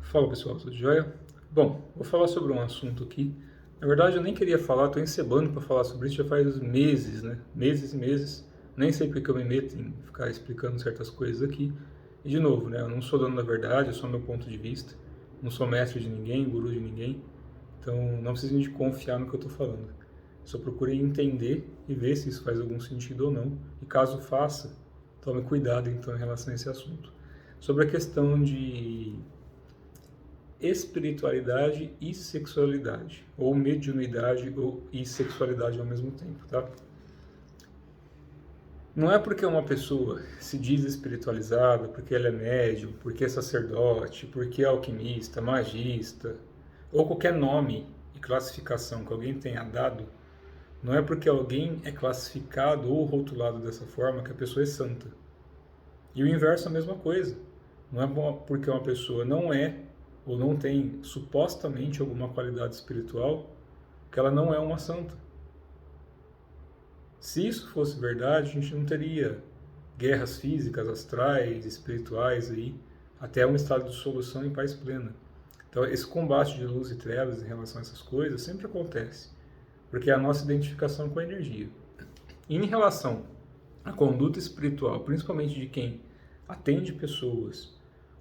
Fala pessoal, tudo jóia? Bom, vou falar sobre um assunto aqui. Na verdade, eu nem queria falar, estou encebando para falar sobre isso já faz meses, né? Meses e meses. Nem sei porque eu me meto em ficar explicando certas coisas aqui. E de novo, né? Eu não sou dono da verdade, é só meu ponto de vista. Não sou mestre de ninguém, guru de ninguém. Então, não precisem de confiar no que eu estou falando. Só procurem entender e ver se isso faz algum sentido ou não. E caso faça, tome cuidado então em relação a esse assunto. Sobre a questão de espiritualidade e sexualidade, ou mediunidade e sexualidade ao mesmo tempo, tá? Não é porque uma pessoa se diz espiritualizada, porque ela é médium, porque é sacerdote, porque é alquimista, magista, ou qualquer nome e classificação que alguém tenha dado, não é porque alguém é classificado ou rotulado dessa forma que a pessoa é santa. E o inverso é a mesma coisa. Não é porque uma pessoa não é ou não tem supostamente alguma qualidade espiritual que ela não é uma santa. Se isso fosse verdade, a gente não teria guerras físicas, astrais, espirituais aí, até um estado de solução em paz plena. Então, esse combate de luz e trevas em relação a essas coisas sempre acontece, porque é a nossa identificação com a energia. E em relação à conduta espiritual, principalmente de quem atende pessoas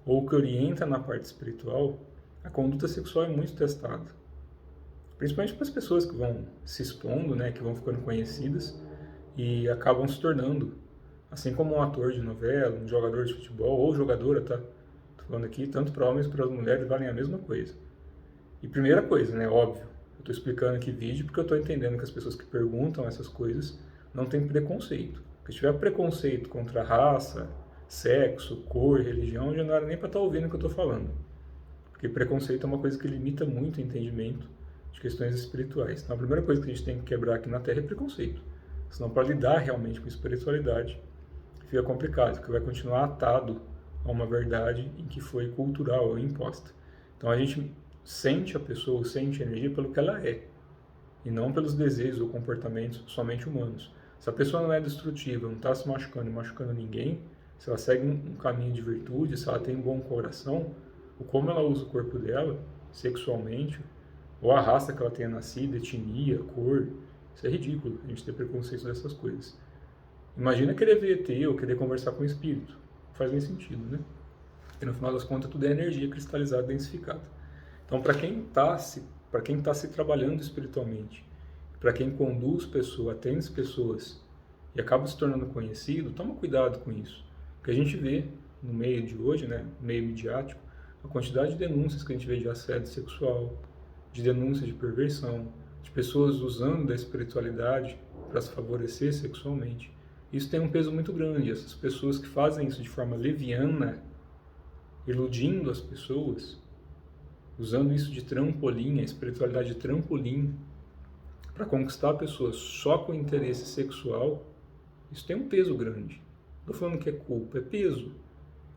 ou que orienta na parte espiritual, a conduta sexual é muito testada. Principalmente para as pessoas que vão se expondo, né, que vão ficando conhecidas e acabam se tornando, assim como um ator de novela, um jogador de futebol ou jogadora, tá? Tô falando aqui, tanto para homens como para mulheres valem a mesma coisa. E primeira coisa, né, óbvio, eu estou explicando aqui vídeo porque eu estou entendendo que as pessoas que perguntam essas coisas não têm preconceito. Porque se tiver preconceito contra raça, sexo, cor, religião, já não era nem para estar ouvindo o que eu estou falando. Porque preconceito é uma coisa que limita muito o entendimento de questões espirituais. Então a primeira coisa que a gente tem que quebrar aqui na Terra é preconceito. Senão para lidar realmente com espiritualidade fica complicado, porque vai continuar atado a uma verdade em que foi cultural ou imposta. Então a gente sente a pessoa, sente a energia pelo que ela é, e não pelos desejos ou comportamentos somente humanos. Se a pessoa não é destrutiva, não está se machucando e machucando ninguém, se ela segue um caminho de virtude, se ela tem um bom coração, o como ela usa o corpo dela, sexualmente, ou a raça que ela tenha nascido, etnia, cor, isso é ridículo, a gente ter preconceito dessas coisas. Imagina querer ver ET ou querer conversar com o espírito. Não faz nem sentido, né? Porque no final das contas tudo é energia cristalizada, densificada. Então, para quem tá se trabalhando espiritualmente, para quem conduz pessoas, atende pessoas e acaba se tornando conhecido, toma cuidado com isso. Porque a gente vê no meio de hoje, né, no meio midiático, a quantidade de denúncias que a gente vê de assédio sexual, de denúncias de perversão, de pessoas usando da espiritualidade para se favorecer sexualmente. Isso tem um peso muito grande. Essas pessoas que fazem isso de forma leviana, iludindo as pessoas, usando isso de trampolim, a espiritualidade de trampolim, para conquistar pessoas só com interesse sexual, isso tem um peso grande. Não estou falando que é culpa, é peso.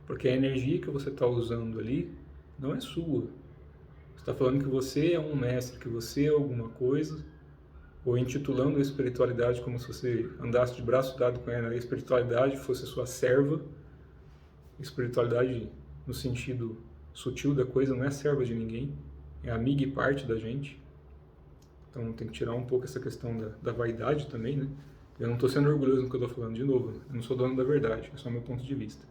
Porque a energia que você está usando ali não é sua. Você está falando que você é um mestre, que você é alguma coisa, ou intitulando a espiritualidade como se você andasse de braço dado com ela, a espiritualidade fosse a sua serva. Espiritualidade, no sentido sutil da coisa, não é serva de ninguém, é amiga e parte da gente. Então tem que tirar um pouco essa questão da vaidade também, né? Eu não estou sendo orgulhoso no que eu estou falando, de novo, eu não sou dono da verdade, é só o meu ponto de vista.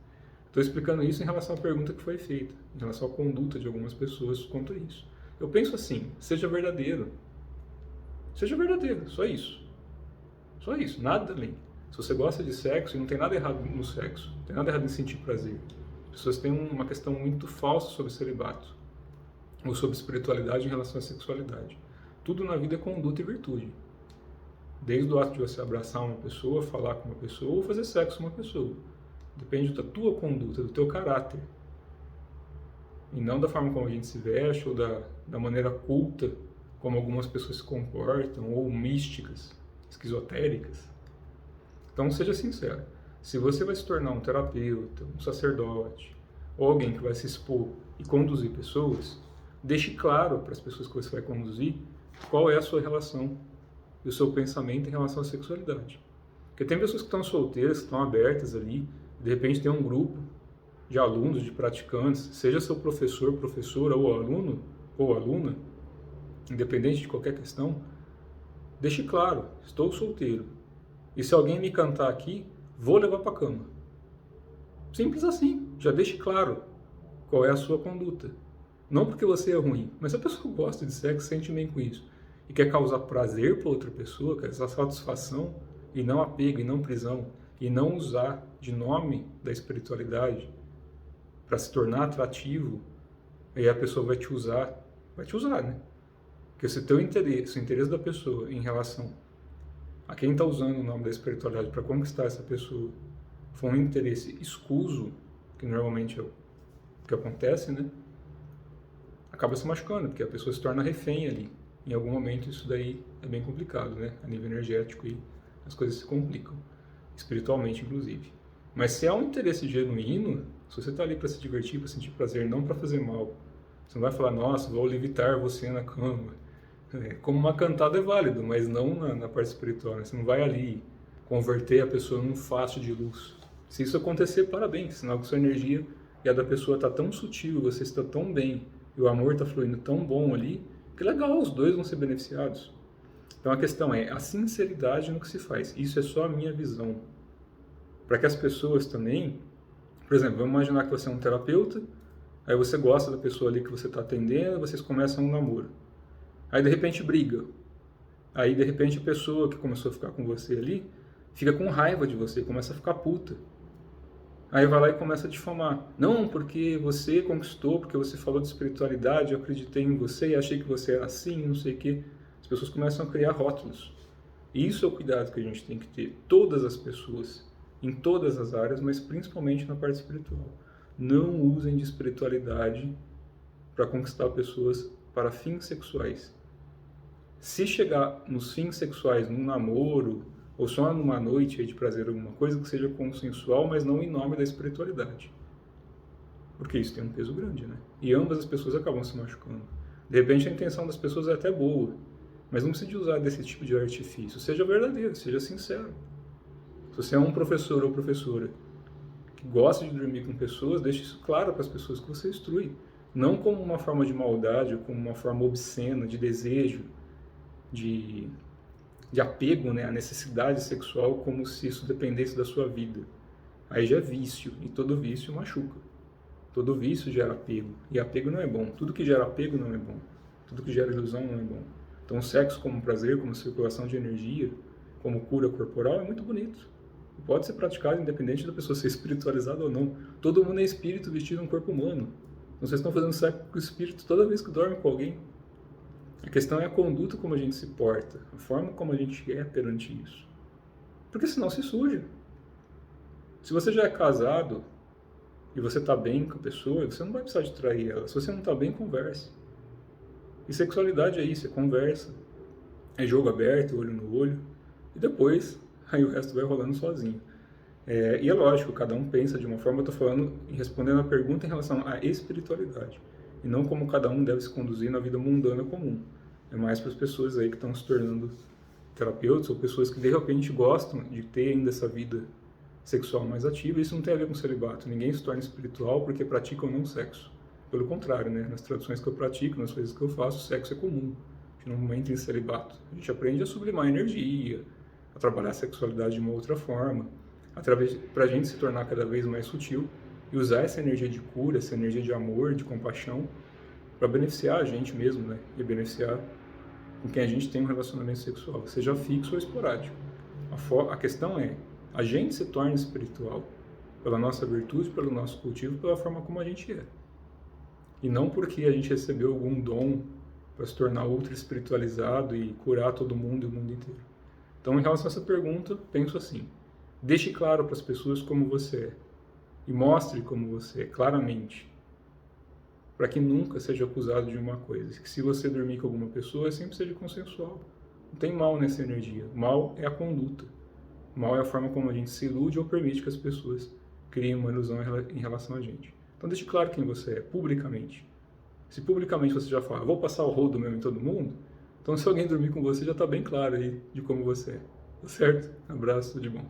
Estou explicando isso em relação à pergunta que foi feita, em relação à conduta de algumas pessoas quanto a isso. Eu penso assim, seja verdadeiro. Seja verdadeiro, só isso. Só isso, nada além. Se você gosta de sexo, e não tem nada errado no sexo, não tem nada errado em sentir prazer. As pessoas têm uma questão muito falsa sobre celibato, ou sobre espiritualidade em relação à sexualidade. Tudo na vida é conduta e virtude. Desde o ato de você abraçar uma pessoa, falar com uma pessoa, ou fazer sexo com uma pessoa. Depende da tua conduta, do teu caráter. E não da forma como a gente se veste, ou da maneira culta como algumas pessoas se comportam, ou místicas, esquizotéricas. Então seja sincero, se você vai se tornar um terapeuta, um sacerdote, ou alguém que vai se expor e conduzir pessoas, deixe claro para as pessoas que você vai conduzir qual é a sua relação e o seu pensamento em relação à sexualidade. Porque tem pessoas que estão solteiras, que estão abertas ali, de repente tem um grupo de alunos, de praticantes, seja seu professor, professora ou aluno ou aluna, independente de qualquer questão, deixe claro, estou solteiro. E se alguém me cantar aqui, vou levar para a cama. Simples assim, já deixe claro qual é a sua conduta. Não porque você é ruim, mas se a pessoa gosta de sexo, sente bem com isso e quer causar prazer para outra pessoa, quer essa satisfação e não apego, e não prisão, e não usar de nome da espiritualidade para se tornar atrativo, aí a pessoa vai te usar, né? Porque se o interesse da pessoa em relação a quem está usando o nome da espiritualidade para conquistar essa pessoa for um interesse escuso, que normalmente é o que acontece, né? Acaba se machucando, porque a pessoa se torna refém ali. Em algum momento isso daí é bem complicado, né? A nível energético e as coisas se complicam, espiritualmente inclusive. Mas se há um interesse genuíno, se você está ali para se divertir, para sentir prazer, não para fazer mal, você não vai falar, nossa, vou levitar você na cama. Como uma cantada é válido, mas não na parte espiritual, né? Você não vai ali converter a pessoa num facho de luz. Se isso acontecer, parabéns, sinal que sua energia e a da pessoa está tão sutil, você está tão bem, e o amor está fluindo tão bom ali, que legal, os dois vão ser beneficiados. Então a questão é a sinceridade no que se faz. Isso é só a minha visão. Para que as pessoas também, por exemplo, vamos imaginar que você é um terapeuta, aí você gosta da pessoa ali que você está atendendo, vocês começam um namoro. Aí de repente briga. Aí de repente a pessoa que começou a ficar com você ali fica com raiva de você, começa a ficar puta. Aí vai lá e começa a difamar. Não, porque você conquistou, porque você falou de espiritualidade, eu acreditei em você e achei que você era assim, não sei o quê. As pessoas começam a criar rótulos. E isso é o cuidado que a gente tem que ter. Todas as pessoas, em todas as áreas, mas principalmente na parte espiritual. Não usem de espiritualidade para conquistar pessoas para fins sexuais. Se chegar nos fins sexuais, num namoro, ou só numa noite de prazer, alguma coisa que seja consensual, mas não em nome da espiritualidade. Porque isso tem um peso grande, né? E ambas as pessoas acabam se machucando. De repente a intenção das pessoas é até boa, mas não precisa de usar desse tipo de artifício. Seja verdadeiro, seja sincero. Se você é um professor ou professora que gosta de dormir com pessoas, deixe isso claro para as pessoas que você instrui. Não como uma forma de maldade, ou como uma forma obscena, de desejo, de apego, né, à necessidade sexual, como se isso dependesse da sua vida. Aí já é vício, e todo vício machuca. Todo vício gera apego, e apego não é bom. Tudo que gera apego não é bom. Tudo que gera ilusão não é bom. Então o sexo como prazer, como circulação de energia, como cura corporal é muito bonito. E pode ser praticado independente da pessoa ser espiritualizada ou não. Todo mundo é espírito vestido em um corpo humano. Então vocês estão fazendo sexo com o espírito toda vez que dorme com alguém. A questão é a conduta como a gente se porta, a forma como a gente é perante isso. Porque senão se suja. Se você já é casado e você está bem com a pessoa, você não vai precisar de trair ela. Se você não está bem, converse. E sexualidade é isso, é conversa. É jogo aberto, olho no olho. E depois, aí o resto vai rolando sozinho. E é lógico, cada um pensa de uma forma. Eu estou falando, respondendo a pergunta em relação à espiritualidade. E não como cada um deve se conduzir na vida mundana comum. É mais para as pessoas aí que estão se tornando terapeutas ou pessoas que de repente gostam de ter ainda essa vida sexual mais ativa. Isso não tem a ver com celibato. Ninguém se torna espiritual porque pratica ou não sexo. Pelo contrário, né? Nas traduções que eu pratico, nas coisas que eu faço, sexo é comum. A gente não entra em celibato. A gente aprende a sublimar a energia, a trabalhar a sexualidade de uma outra forma, para a gente se tornar cada vez mais sutil e usar essa energia de cura, essa energia de amor, de compaixão, para beneficiar a gente mesmo, né? E beneficiar com quem a gente tem um relacionamento sexual, seja fixo ou esporádico. A questão é, a gente se torna espiritual pela nossa virtude, pelo nosso cultivo, pela forma como a gente é. E não porque a gente recebeu algum dom para se tornar ultra espiritualizado e curar todo mundo e o mundo inteiro. Então, em relação a essa pergunta, penso assim, deixe claro para as pessoas como você é e mostre como você é, claramente, para que nunca seja acusado de uma coisa. Que se você dormir com alguma pessoa, sempre seja consensual. Não tem mal nessa energia. O mal é a conduta. O mal é a forma como a gente se ilude ou permite que as pessoas criem uma ilusão em relação a gente. Então deixe claro quem você é, publicamente. Se publicamente você já fala, vou passar o rodo mesmo em todo mundo, então se alguém dormir com você, já está bem claro aí de como você é. Tá certo? Abraço, tudo de bom.